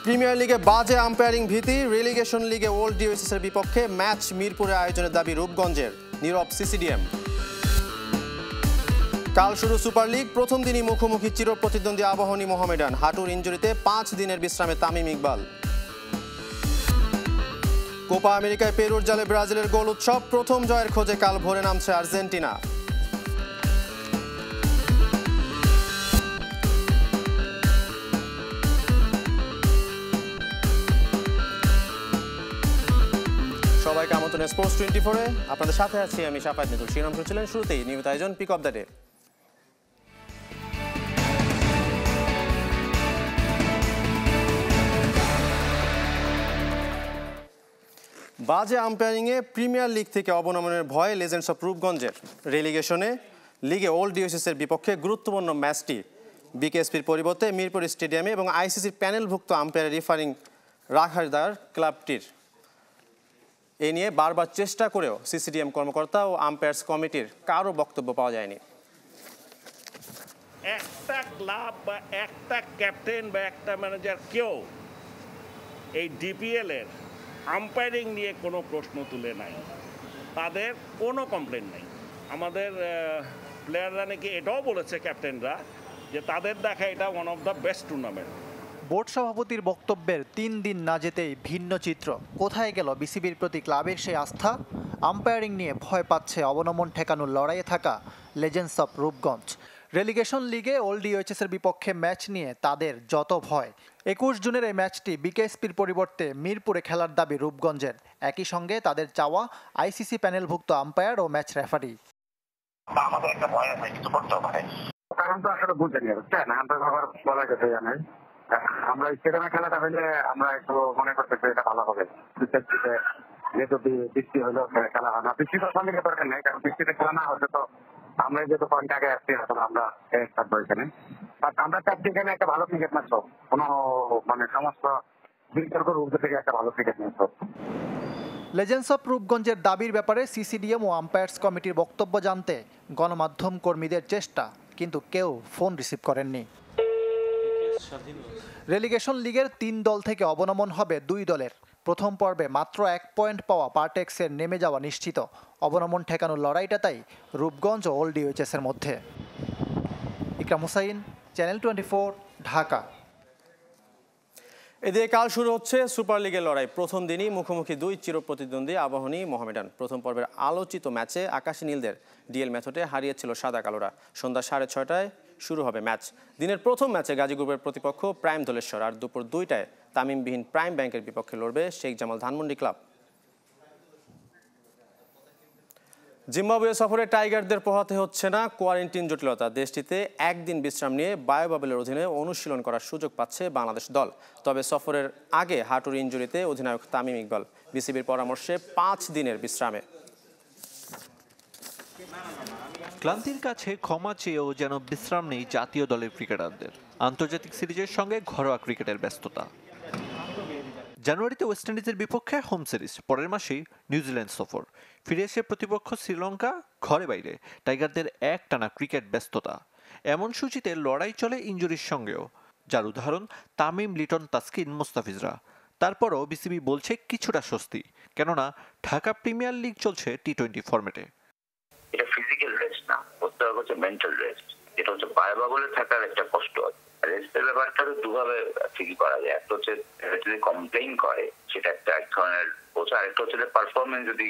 Premier লিগে বাজে umpiring ভীতি, রেলিগেশন লিগে ওল্ড ডিওএসএসের বিপক্ষে ম্যাচ মিরপুরে আয়োজনের দাবি রূপগঞ্জের, নীরব সিসিডিএম। কাল শুরু সুপার লিগ, প্রথম দিনই মুখোমুখি চিরপ্রতিদ্বন্দ্বী আবাহনী মোহামেডান। হাঁটুর ইনজুরিতে 5 দিনের বিশ্রামে তামিম ইকবাল। কোপা আমেরিকায় পেরুর জালে ব্রাজিলের গোল উৎসব, প্রথম জয়ের খোঁজে কাল ভোরে নামছে আর্জেন্টিনা। সবাইকে আমন্ত্রণ স্পোর্টস 24-এ। আপনাদের সাথে আছি আমি শাফাত মিতুল। শিরোনাম শুনছিলেন শুরুতেই, নিয়মিত আয়োজন পিক অফ দ্য ডে। বাজে আম্পায়ারিংয়ে প্রিমিয়ার লিগ থেকে অবনমনের ভয় লেজেন্ডস অফ রূপগঞ্জের। রেলিগেশনে লিগে ওল্ড ডিওএসএসের বিপক্ষে গুরুত্বপূর্ণ ম্যাচটি বিকেএসপির পরিবর্তে মিরপুর স্টেডিয়ামে এবং আইসিসির প্যানেলভুক্ত আম্পায়ার রেফারিং রাখার দার ক্লাবটির। এ নিয়ে বারবার চেষ্টা করেও সিসিডিএম কর্মকর্তা ও আম্পায়ার্স কমিটির কারো বক্তব্য পাওয়া যায়নি। একটা ক্লাব বা একটা ক্যাপ্টেন বা একটা ম্যানেজার কেউ এই ডিপিএল এর আম্পায়ারিং নিয়ে কোনো প্রশ্ন তুলে নাই, তাদের কোনো কমপ্লেন নাই। আমাদের প্লেয়াররা নাকি এটাও বলেছে, ক্যাপ্টেনরা, যে তাদের দেখা এটা one of the best tournament. Board সভাপতির বক্তব্যের 3 দিন না যেতেই ভিন্ন চিত্র। কোথায় গেল বিসিবির প্রতি ক্লাবের সেই আস্থা? আম্পায়ারিং নিয়ে ভয় পাচ্ছে অবনমন ঠেকানোর লড়াইয়ে থাকা লেজেন্ডস অফ রূপগঞ্জ। রেলিগেশন লিগে ওল্ড ডিওএইচএসের বিপক্ষে ম্যাচ নিয়ে তাদের যত ভয়। 21 জুনের এই ম্যাচটি বিকেএসপির পরিবর্তে মিরপুরে খেলার দাবি রূপগঞ্জের। একই সঙ্গে তাদের চাওয়া আইসিসি প্যানেলভুক্ত আম্পায়ার ও ম্যাচ রেফারি। আমাদের একটা ভয় আছে, কিছু করতে পারে, কারণ তো আসলে বুঝে নিয়ে বুঝছেন, আমরা বলা গেছে জানেন, আমরা স্টেডিয়ামে খেলাটা হইলে আমরা একটু মনে করতে এটা ভালো হবে। যেহেতু বৃষ্টি হলো খেলা হয় না, বৃষ্টি তো সঙ্গে দরকার নেই, কারণ বৃষ্টিতে খেলা না হলে তো আমরা যেহেতু পয়েন্ট আগে আসছি, এখন আমরা থাকবো এখানে। আমরা চাচ্ছি এখানে একটা ভালো ক্রিকেট ম্যাচ হোক, কোনো মানে সমস্ত বিতর্ক রূপ থেকে একটা ভালো ক্রিকেট ম্যাচ হোক। লেজেন্ডস অফ রূপগঞ্জের দাবির ব্যাপারে সিসিডিএম ও আম্পায়ার্স কমিটির বক্তব্য জানতে গণমাধ্যম কর্মীদের চেষ্টা, কিন্তু কেউ ফোন রিসিভ করেননি। রেলিগেশন লিগের 3 দল থেকে অবনমন হবে 2 দলের। প্রথম পর্বে মাত্র 1 পয়েন্ট পাওয়া পার্টেক্সের নেমে যাওয়া নিশ্চিত। অবনমন ঠেকানোর লড়াইটা তাই রূপগঞ্জ ও ওল্ড ডিওএইচএসের মধ্যে। ইকরাম হুসাইন, চ্যানেল 24, ঢাকা। এদিকে কাল শুরু হচ্ছে সুপার লিগের লড়াই। প্রথম দিনই মুখোমুখি 2 চিরপ্রতিদ্বন্দ্বী আবাহনী মোহামেডান। প্রথম পর্বের আলোচিত ম্যাচে আকাশী নীলদের ডিএল মেথডে হারিয়েছিল সাদা কালোরা। সন্ধ্যা 6:30টায় শুরু হবে ম্যাচ। দিনের প্রথম ম্যাচে গাজী গ্রুপের প্রতিপক্ষ প্রাইম ধলেশ্বর, আর দুপুর 2টায় তামিমবিহীন প্রাইম ব্যাংকের বিপক্ষে লড়বে শেখ জামাল ধানমন্ডি ক্লাব। জিম্বাবুয়ে সফরে টাইগারদের পোহাতে হচ্ছে না কোয়ারেন্টিন জটিলতা। দেশটিতে একদিন বিশ্রাম নিয়ে বায়োবাবলের অধীনে অনুশীলন করার সুযোগ পাচ্ছে বাংলাদেশ দল। তবে সফরের আগে হাঁটুর ইনজুরিতে অধিনায়ক তামিম ইকবাল বিসিবির পরামর্শে 5 দিনের বিশ্রামে। ক্লান্তির কাছে ক্ষমা চেয়েও যেন বিশ্রাম নেই জাতীয় দলের ক্রিকেটারদের। আন্তর্জাতিক সিরিজের সঙ্গে ঘরোয়া ক্রিকেটের ব্যস্ততা। জানুয়ারিতে ওয়েস্ট ইন্ডিজের বিপক্ষে হোম সিরিজ, পরের মাসেই নিউজিল্যান্ড সফর। ফিরে এসে প্রতিপক্ষ শ্রীলঙ্কা, ঘরে বাইরে টাইগারদের একটানা ক্রিকেট ব্যস্ততা। এমন সূচিতে লড়াই চলে ইনজুরির সঙ্গেও, যার উদাহরণ তামিম, লিটন, তাসকিন, মুস্তাফিজরা। তারপরও বিসিবি বলছে কিছুটা স্বস্তি, কেননা ঢাকা প্রিমিয়ার লিগ চলছে টি20 ফরম্যাটে। এটা ফিজিক্যাল রেস্ট না, হচ্ছে মেন্টাল রেস্ট। এটা হচ্ছে বায়োবাবলে থাকার একটা কষ্ট আছে। রেস্টের ব্যাপারটা তো দুভাবে ঠিকই করা যায়। একটা হচ্ছে যদি কমপ্লেইন করে, সেটা একটা এক ধরনের বোঝা। আরেকটা হচ্ছে পারফরমেন্স যদি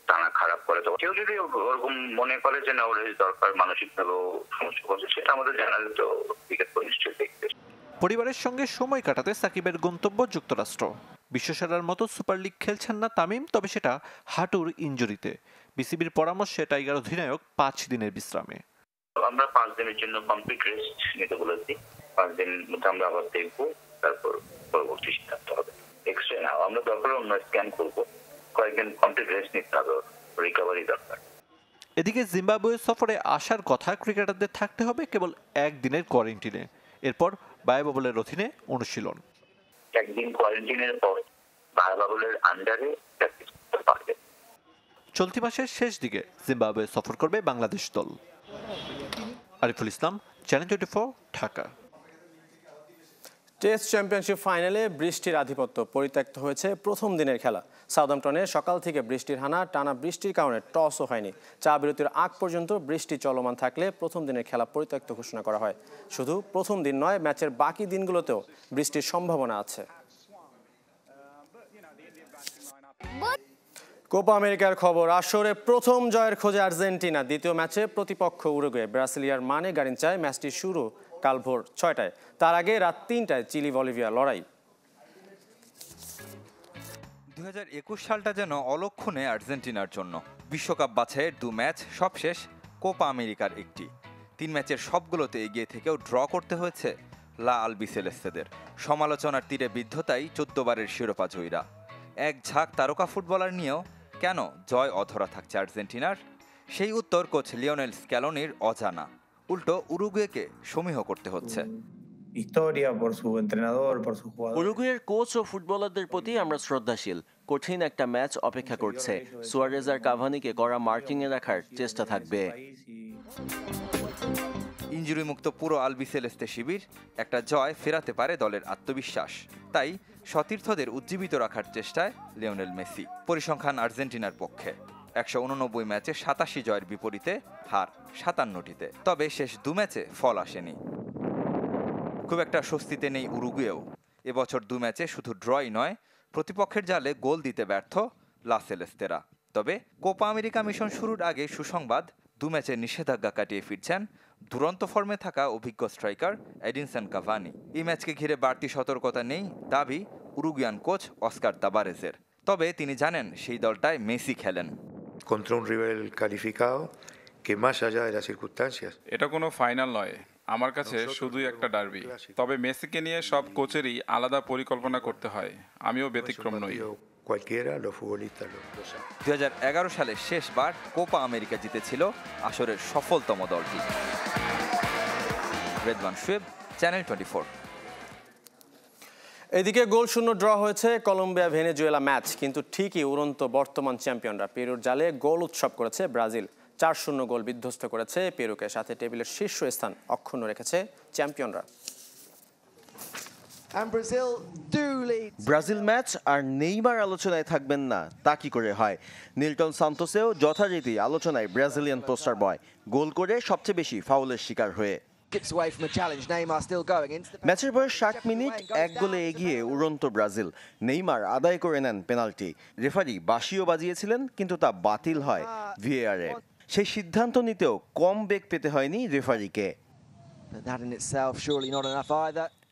টানা খারাপ করে, তো কেউ যদি ওরকম মনে করে যে না ওর দরকার, মানসিকভাবেও সমস্যা করছে, সেটা আমাদের জানালে তো ক্রিকেট নিশ্চয়ই দেখবে। পরিবারের সঙ্গে সময় কাটাতে সাকিবের গন্তব্য যুক্তরাষ্ট্র। বিশ্বসেরার মতো সুপার লিগ খেলছেন না তামিম, তবে সেটা হাঁটুর ইনজুরিতে। বিসিবির পরামর্শে টাইগার অধিনায়ক 5 দিনের বিশ্রামে। আমরা 5 দিনের জন্য কমপ্লিট রেস্ট নিতে বলেছি। 5 দিনের মধ্যে আমরা আবার দেখবো, তারপর পরবর্তী সিদ্ধান্ত হবে। এক্সট্রা না, আমরা দরকার অন্য স্ক্যান করবো, কয়েকদিন কমপ্লিট রেস্ট নিতে হবে, রিকভারি দরকার। এদিকে জিম্বাবুয়ে সফরে আসার কথা ক্রিকেটারদের থাকতে হবে কেবল 1 দিনের কোয়ারেন্টিনে। এরপর বায়োবাবলের অধীনে অনুশীলন। 1 দিন কোয়ারেন্টিনের পর বায়োবাবলের আন্ডারে প্র্যাকটিস করতে পারবে। চলতি মাসের শেষ দিকে জিম্বাবুয়ে সফর করবে বাংলাদেশ দল। Ariful Islam, channel 24, Dhaka. Test championship ফাইনালে বৃষ্টির আধিপত্য পরিত্যক্ত হয়েছে প্রথম দিনের খেলা। সাউদাম্পটনে সকাল থেকে বৃষ্টির হানা, টানা বৃষ্টির কারণে টসও হয়নি। চা বিরতির আগ পর্যন্ত বৃষ্টি চলমান থাকলে প্রথম দিনের খেলা পরিত্যক্ত ঘোষণা করা হয়। শুধু প্রথম দিন নয়, ম্যাচের বাকি দিনগুলোতেও বৃষ্টির সম্ভাবনা আছে। কোপা আমেরিকার খবর। আসরে প্রথম জয়ের খোঁজে আর্জেন্টিনা। দ্বিতীয় ম্যাচে প্রতিপক্ষ উরুগুয়ে। ব্রাসিলিয়ার মানে গারিনচায় ম্যাচটি শুরু কাল ভোর 6টায়। তার আগে রাত 3টায় চিলি বলিভিয়া লড়াই। 2021 সালটা যেন অলক্ষণে আর্জেন্টিনার জন্য। বিশ্বকাপ বাছাইয়ের 2 ম্যাচ সবশেষ কোপা আমেরিকার একটি। 3 ম্যাচের সবগুলোতে এগিয়ে থেকেও ড্র করতে হয়েছে লা আলবিসেলেস্তেদের। সমালোচনার তীরে বিদ্ধতাই 14 বারের শিরোপা জয়ীরা। এক ঝাঁক তারকা ফুটবলার নিয়েও কেন জয় অধরা থাকছে আর্জেন্টিনার? সেই উত্তর কোচ লিওনেল স্ক্যালোনির অজানা। উল্টো উরুগুয়েকে সমীহ করতে হচ্ছে। উরুগুয়ের কোচ ও ফুটবলারদের প্রতি আমরা শ্রদ্ধাশীল। কঠিন একটা ম্যাচ অপেক্ষা করছে। সুয়ারেজ আর কাভানিকে কড়া মার্কিংয়ে রাখার চেষ্টা থাকবে। ইনজুরি মুক্ত পুরো আলবিসেলেস্তে শিবির। একটা জয় ফেরাতে পারে দলের আত্মবিশ্বাস। তাই সতীর্থদের উজ্জীবিত রাখার চেষ্টায় লিওনেল মেসি। পরিসংখ্যান আর্জেন্টিনার পক্ষে 189 ম্যাচে 87 জয়ের বিপরীতে হার 57টিতে। তবে শেষ 2 ম্যাচে ফল আসেনি। খুব একটা স্বস্তিতে নেই উরুগুয়েও। এবছর 2 ম্যাচে শুধু ড্রই নয়, প্রতিপক্ষের জালে গোল দিতে ব্যর্থ লা সেলেস্তেরা। তবে কোপা আমেরিকা মিশন শুরুর আগে সুসংবাদ, 2 ম্যাচে নিষেধাজ্ঞা কাটিয়ে ফিরছেন দুরন্ত ফর্মে থাকা অভিজ্ঞ স্ট্রাইকার এডিনসন কাভানি। এই ম্যাচকে ঘিরে বাড়তি সতর্কতা নেই দাবি উরুগুয়ান কোচ অস্কার তাবারেজের। তবে তিনি জানেন সেই দলটায় মেসি খেলেন। এটা কোনো ফাইনাল নয়, আমার কাছে শুধুই একটা ডার্বি। তবে মেসিকে নিয়ে সব কোচেরই আলাদা পরিকল্পনা করতে হয়, আমিও ব্যতিক্রম নই। 2011 সালে শেষবার কোপা আমেরিকা জিতেছিল আসরের সফলতম দলটি। রেদওয়ান শুয়েব, চ্যানেল 24। এদিকে গোলশূন্য ড্র হয়েছে কলম্বিয়া ভেনেজুয়েলা ম্যাচ, কিন্তু ঠিকই উড়ন্ত বর্তমান চ্যাম্পিয়নরা। পেরুর জালে গোল উৎসব করেছে ব্রাজিল। 4-0 গোল বিধ্বস্ত করেছে পেরুকে। সাথে টেবিলের শীর্ষ স্থান অক্ষুণ্ণ রেখেছে চ্যাম্পিয়নরা। ব্রাজিল ম্যাচ আর নেইমার আলোচনায় থাকবেন না তা কি করে হয়? নিলটন সান্তোসেও যথারীতি আলোচনায় ব্রাজিলিয়ান পোস্টার বয়, গোল করে সবচেয়ে বেশি ফাউলের শিকার হয়ে। ম্যাচের বয়স 60 মিনিট, 1 গোলে এগিয়ে উড়ন্ত ব্রাজিল। নেইমার আদায় করে নেন পেনাল্টি। রেফারি বাঁশিও বাজিয়েছিলেন, কিন্তু তা বাতিল হয় ভিএআরে। সেই সিদ্ধান্ত নিতেও কম বেগ পেতে হয়নি রেফারিকে।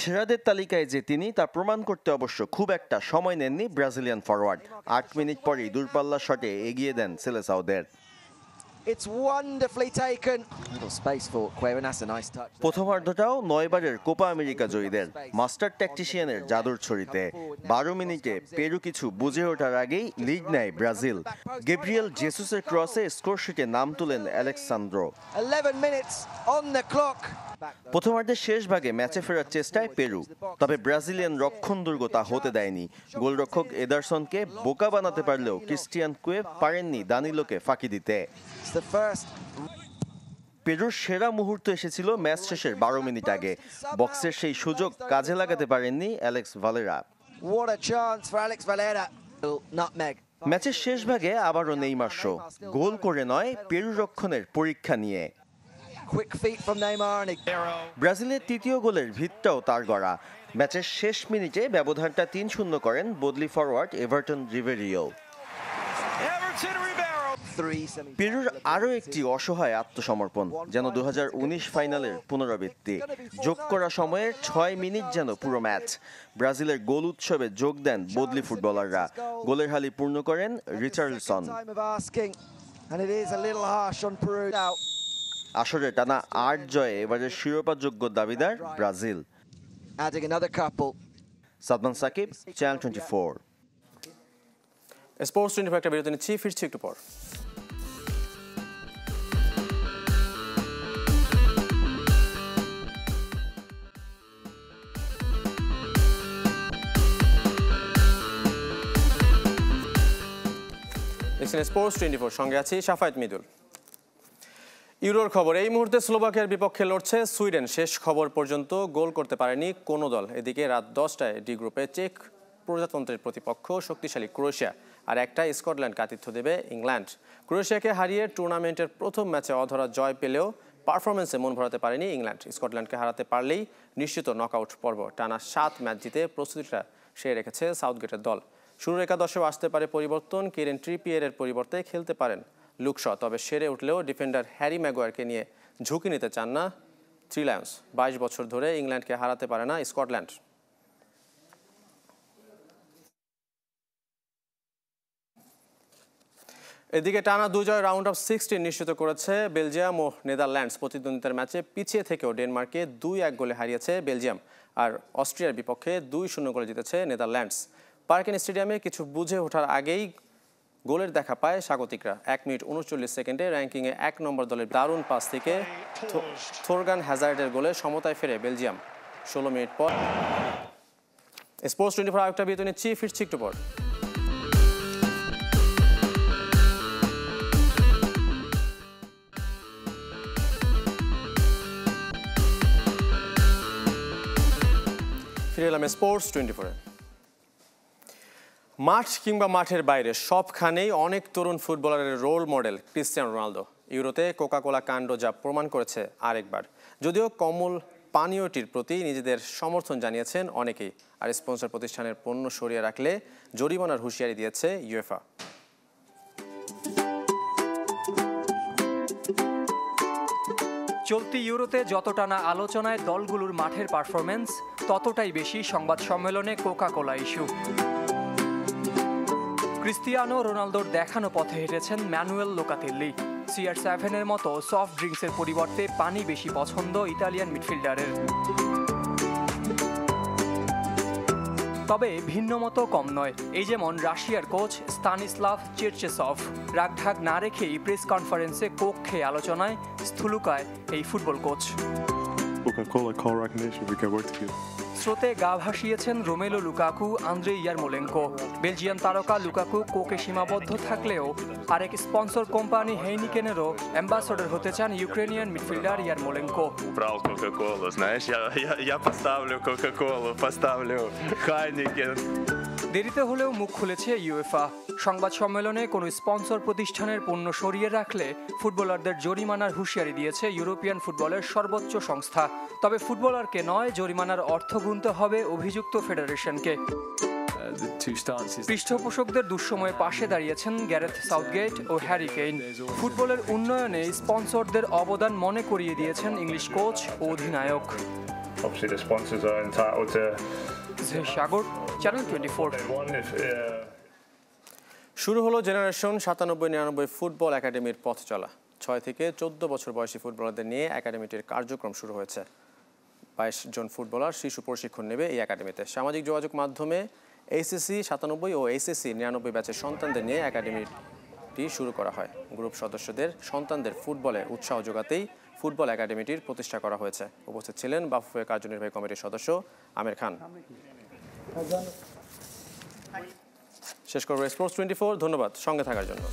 সেরাদের তালিকায় যে তিনি, তা প্রমাণ করতে অবশ্য খুব একটা সময় নেননি ব্রাজিলিয়ান ফরওয়ার্ড। 8 মিনিট পরেই দূরপাল্লার শটে এগিয়ে দেন সেলেসাওদের। প্রথমার্ধটাও 9 বারের কোপা আমেরিকা জয়ীদের মাস্টার ট্যাকটিশিয়ানের জাদুর ছড়িতে। 12 মিনিটে পেরু কিছু বুঝে ওঠার আগেই লিড নেয় ব্রাজিল। গেব্রিয়েল জেসুসের ক্রসে স্কোরশিটে নাম তুলেন আলেক্সান্দ্রো। প্রথমার্ধের শেষ ভাগে ম্যাচে ফেরার চেষ্টায় পেরু, তবে ব্রাজিলিয়ান রক্ষণ দুর্গ তা হতে দেয়নি। গোলরক্ষক এদারসনকে বোকা বানাতে পারলেও ক্রিস্টিয়ান কুয়েভ পারেননি দানিলোকে ফাঁকি দিতে। পেরুর সেরা মুহূর্ত এসেছিল ম্যাচ শেষের 12 মিনিট আগে। বক্সের সেই সুযোগ কাজে লাগাতে পারেননি অ্যালেক্স ভালেরা। ম্যাচের শেষ ভাগে আবারও নেইমার শো, গোল করে নয়, পেরু রক্ষণের পরীক্ষা নিয়ে। ব্রাজিলের তৃতীয় গোলের ভিতটাও তার গড়া। ম্যাচের শেষ মিনিটে ব্যবধানটা 3-0 করেন বদলি ফরওয়ার্ড এভারটন রিবেরিও। পেরুর আরও একটি অসহায় আত্মসমর্পণ, যেন 2019 ফাইনালের পুনরাবৃত্তি। যোগ করা সময়ের 6 মিনিট যেন পুরো ম্যাচ। ব্রাজিলের গোল উৎসবে যোগ দেন বদলি ফুটবলাররা। গোলের হালি পূর্ণ করেন রিচার্লসন। আসরে টানা 8 জয়ে এবারের শিরোপাযোগ্য দাবিদার Brazil. Sadman Sakib, channel 24। Sports 24 একটা বিরতি নিচ্ছি, ফিরছি একটু পর। স্পোর্টস 24 সঙ্গে আছি সাফায়েত মিদুল। ইউরোর খবর, এই মুহূর্তে স্লোভাকিয়ার বিপক্ষে লড়ছে সুইডেন। শেষ খবর পর্যন্ত গোল করতে পারেনি কোনো দল। এদিকে রাত 10টায় ডি গ্রুপে চেক প্রজাতন্ত্রের প্রতিপক্ষ শক্তিশালী ক্রোয়েশিয়া, আর একটাই স্কটল্যান্ডকে আতিথ্য দেবে ইংল্যান্ড। ক্রোয়েশিয়াকে হারিয়ে টুর্নামেন্টের প্রথম ম্যাচে অধরা জয় পেলেও পারফরমেন্সে মন ভরাতে পারেনি ইংল্যান্ড। স্কটল্যান্ডকে হারাতে পারলেই নিশ্চিত নকআউট পর্ব। টানা 7 ম্যাচ জিতে প্রস্তুতিটা সেরে রেখেছে সাউথগেটের দল। শুরুর একাদশেও আসতে পারে পরিবর্তন। কিরেন ট্রিপিয়ারের পরিবর্তে খেলতে পারেন লুক শ। তবে সেরে উঠলেও ডিফেন্ডার হ্যারি ম্যাগুয়ারকে নিয়ে ঝুঁকি নিতে চান না থ্রি লায়ন্স। 22 বছর ধরে ইংল্যান্ডকে হারাতে পারে না স্কটল্যান্ড। এদিকে টানা 2 জয় রাউন্ড অফ 16 নিশ্চিত করেছে বেলজিয়াম ও নেদারল্যান্ডস। প্রতিদ্বন্দ্বিতার ম্যাচে পিছিয়ে থেকেও ডেনমার্ককে 2-1 গোলে হারিয়েছে বেলজিয়াম, আর অস্ট্রিয়ার বিপক্ষে 2-0 গোলে জিতেছে নেদারল্যান্ডস। পার্কেন স্টেডিয়ামে কিছু বুঝে ওঠার আগেই গোলের দেখা পায় স্বাগতিকরা। 1 মিনিট 39 সেকেন্ডে র্যাঙ্কিংয়ে 1 নম্বর দলের দারুণ পাস থেকে থোরগান হ্যাজার্ডের গোলে সমতায় ফেরে বেলজিয়াম। 16 মিনিট পর স্পোর্টস 24 আরেকটা বিরতি নিচ্ছি, ফিরছি একটু পর। ফিরে এলাম স্পোর্টস 24-এ। মাঠ কিংবা মাঠের বাইরে সবখানেই অনেক তরুণ ফুটবলারের রোল মডেল ক্রিস্টিয়ানো রোনালদো। ইউরোতে কোকাকোলা কাণ্ড যা প্রমাণ করেছে আরেকবার। যদিও কমল পানীয়টির প্রতি নিজেদের সমর্থন জানিয়েছেন অনেকেই, আর স্পন্সর প্রতিষ্ঠানের পণ্য সরিয়ে রাখলে জরিমানার হুঁশিয়ারি দিয়েছে ইউএফা। চলতি ইউরোতে যতটা না আলোচনায় দলগুলোর মাঠের পারফরমেন্স, ততটাই বেশি সংবাদ সম্মেলনে কোকাকোলা ইস্যু। ক্রিস্টিয়ানো রোনালদোর দেখানো পথে হেঁটেছেন ম্যানুয়েল লোকাতেল্লি। CR7-এর মতো সফট ড্রিঙ্কসের পরিবর্তে পানি বেশি পছন্দ ইতালিয়ান মিডফিল্ডারের। তবে ভিন্ন মতো কম নয়, এই যেমন রাশিয়ার কোচ স্তানিস্লাভ চেরচেসভ। রাগঢাক না রেখেই প্রেস কনফারেন্সে কোক খেয়ে আলোচনায় স্থূলকায় এই ফুটবল কোচ। স্রোতে গা ভাসিয়েছেন Romelu Lukaku, Andriy Yarmolenko. Belgian তারকা লুকাকু কোকে সীমাবদ্ধ থাকলেও আরেক স্পন্সর কোম্পানি হেইনিকেনেরও অ্যাম্বাসেডর হতে চান ইউক্রেনিয়ান মিডফিল্ডার ইয়ারমোলেঙ্কো। দেরিতে হলেও মুখ খুলেছে ইউএফা। সংবাদ সম্মেলনে কোনো স্পন্সর প্রতিষ্ঠানের পণ্য সরিয়ে রাখলে ফুটবলারদের জরিমানার হুঁশিয়ারি দিয়েছে ইউরোপিয়ান ফুটবলের সর্বোচ্চ সংস্থা। তবে ফুটবলারকে নয়, জরিমানার অর্থ গুনতে হবে অভিযুক্ত ফেডারেশনকে। পৃষ্ঠপোষকদের দুঃসময়ে পাশে দাঁড়িয়েছেন গ্যারেথ সাউথগেট ও হ্যারি কেইন। ফুটবলের উন্নয়নে স্পন্সরদের অবদান মনে করিয়ে দিয়েছেন ইংলিশ কোচ ও অধিনায়ক। সাগর, চ্যানেল 24। শুরু হলো জেনারেশন 97-99 ফুটবল একাডেমির পথ চলা। 6 থেকে 14 বছর বয়সী ফুটবলারদের নিয়ে একাডেমিটির কার্যক্রম শুরু হয়েছে। 22 জন ফুটবলার শিশু প্রশিক্ষণ নেবে এই একাডেমিতে। সামাজিক যোগাযোগ মাধ্যমে এইচএসসি 97 ও এইচএসসি 99 ব্যাচের সন্তানদের নিয়ে একাডেমিটি শুরু করা হয়। গ্রুপ সদস্যদের সন্তানদের ফুটবলে উৎসাহ যোগাতেই ফুটবল একাডেমিটির প্রতিষ্ঠা করা হয়েছে। উপস্থিত ছিলেন বাফুফে কার্যনির্বাহী কমিটির সদস্য আমির খান। শেষ করব স্পোর্টস 24। ধন্যবাদ সঙ্গে থাকার জন্য।